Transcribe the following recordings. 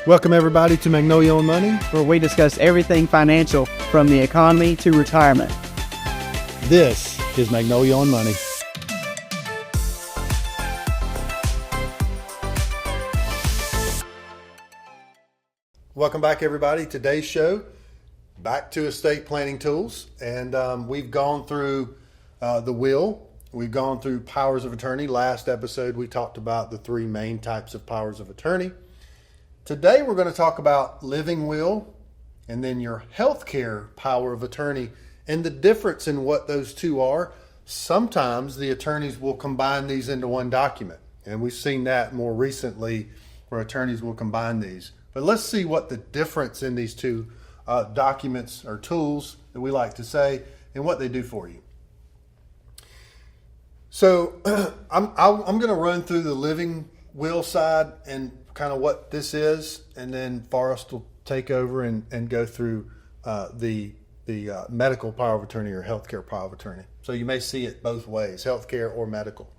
Welcome everybody to Magnolia Wealth Money, where we discuss everything financial from the economy to retirement. This is Magnolia Wealth Money. Welcome back everybody. Today's show, back to estate planning tools. And we've gone through the will. We've gone through powers of attorney. Last episode we talked about the three main types of powers of attorney. Today we're going to talk about living will and then your healthcare power of attorney and the difference in what those two are. Sometimes the attorneys will combine these into one document, and we've seen that more recently where attorneys will combine these. But let's see what the difference in these two documents or tools that we like to say and what they do for you. So I'm going to run through the living will side and kind of what this is, and then Forrest will take over and go through the medical power of attorney or healthcare power of attorney. So you may see it both ways, healthcare or medical.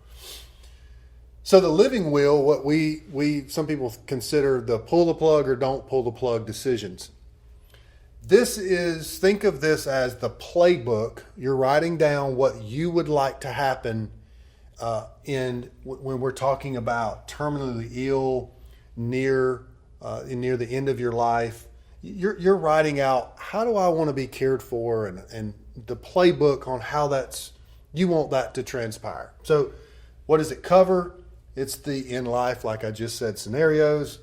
So the living will, what we some people consider the pull the plug or don't pull the plug decisions. This is, think of this as the playbook. You're writing down what you would like to happen when we're talking about terminally ill, near the end of your life. You're writing out, how do I want to be cared for, and the playbook on how you want that to transpire. So what does it cover? It's the in life, like I just said, scenarios,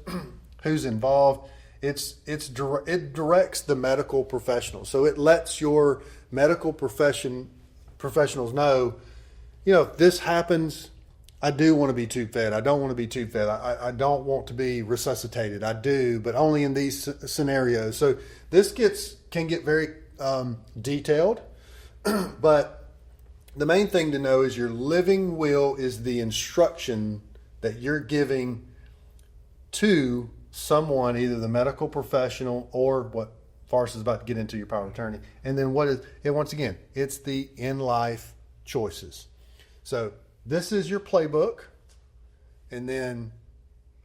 who's involved. It directs the medical professional. So it lets your medical professionals know, if this happens, I do want to be tube fed. I don't want to be tube fed. I don't want to be resuscitated. I do, but only in these scenarios. So this can get very detailed, but the main thing to know is your living will is the instruction that you're giving to someone, either the medical professional or what Forrest is about to get into, your power of attorney. And then what is it? Once again, it's the in-life choices. So this is your playbook, and then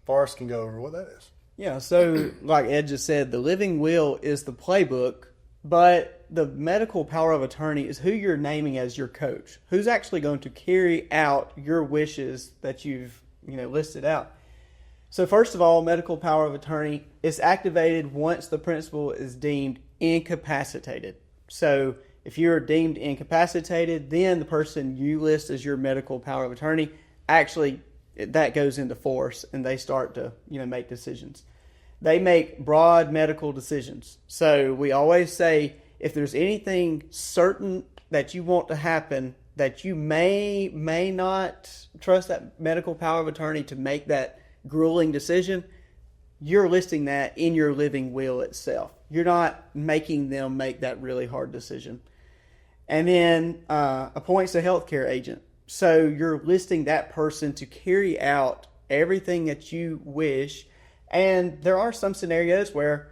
Forrest can go over what that is. Yeah, so like Ed just said, the living will is the playbook, but the medical power of attorney is who you're naming as your coach, who's actually going to carry out your wishes that you've listed out. So first of all, medical power of attorney is activated once the principal is deemed incapacitated. So if you're deemed incapacitated, then the person you list as your medical power of attorney, actually that goes into force and they start to make decisions. They make broad medical decisions. So we always say, if there's anything certain that you want to happen, that you may not trust that medical power of attorney to make that grueling decision, you're listing that in your living will itself. You're not making them make that really hard decision. And then appoints a healthcare agent. So you're listing that person to carry out everything that you wish. And there are some scenarios where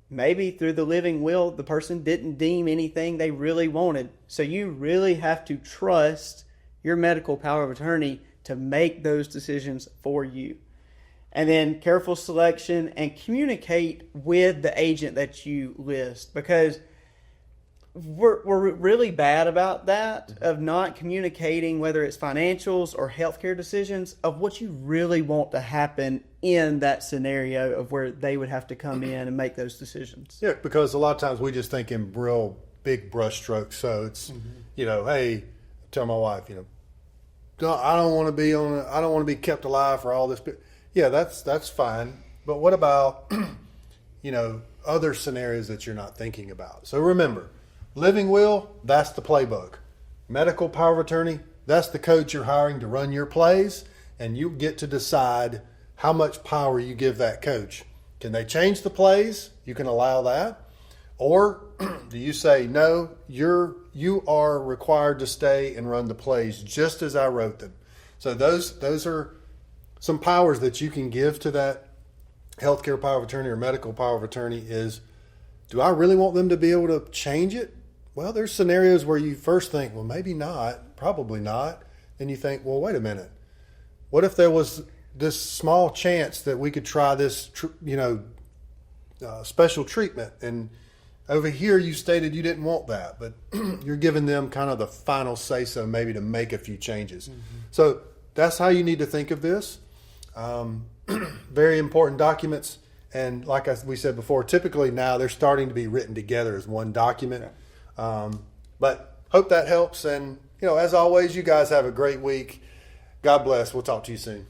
maybe through the living will, the person didn't deem anything they really wanted. So you really have to trust your medical power of attorney to make those decisions for you. And then careful selection and communicate with the agent that you list, because we're really bad about that, of not communicating, whether it's financials or healthcare decisions, of what you really want to happen in that scenario of where they would have to come in and make those decisions. Yeah, because a lot of times we just think in real big brush strokes. So it's, hey, tell my wife, I don't want to be kept alive for all this. Yeah, that's fine. But what about, other scenarios that you're not thinking about? So remember, living will, that's the playbook. Medical power of attorney, that's the coach you're hiring to run your plays, and you get to decide how much power you give that coach. Can they change the plays? You can allow that. Or do you say, no, you are required to stay and run the plays just as I wrote them? So those are some powers that you can give to that healthcare power of attorney or medical power of attorney. Is, do I really want them to be able to change it? Well, there's scenarios where you first think, well, maybe not, probably not. Then you think, well, wait a minute. What if there was this small chance that we could try this, special treatment, and over here you stated you didn't want that, but you're giving them kind of the final say so, maybe to make a few changes. So that's how you need to think of this. Very important documents, and like we said before, typically now they're starting to be written together as one document. But hope that helps, and as always, you guys have a great week. God bless. We'll talk to you soon.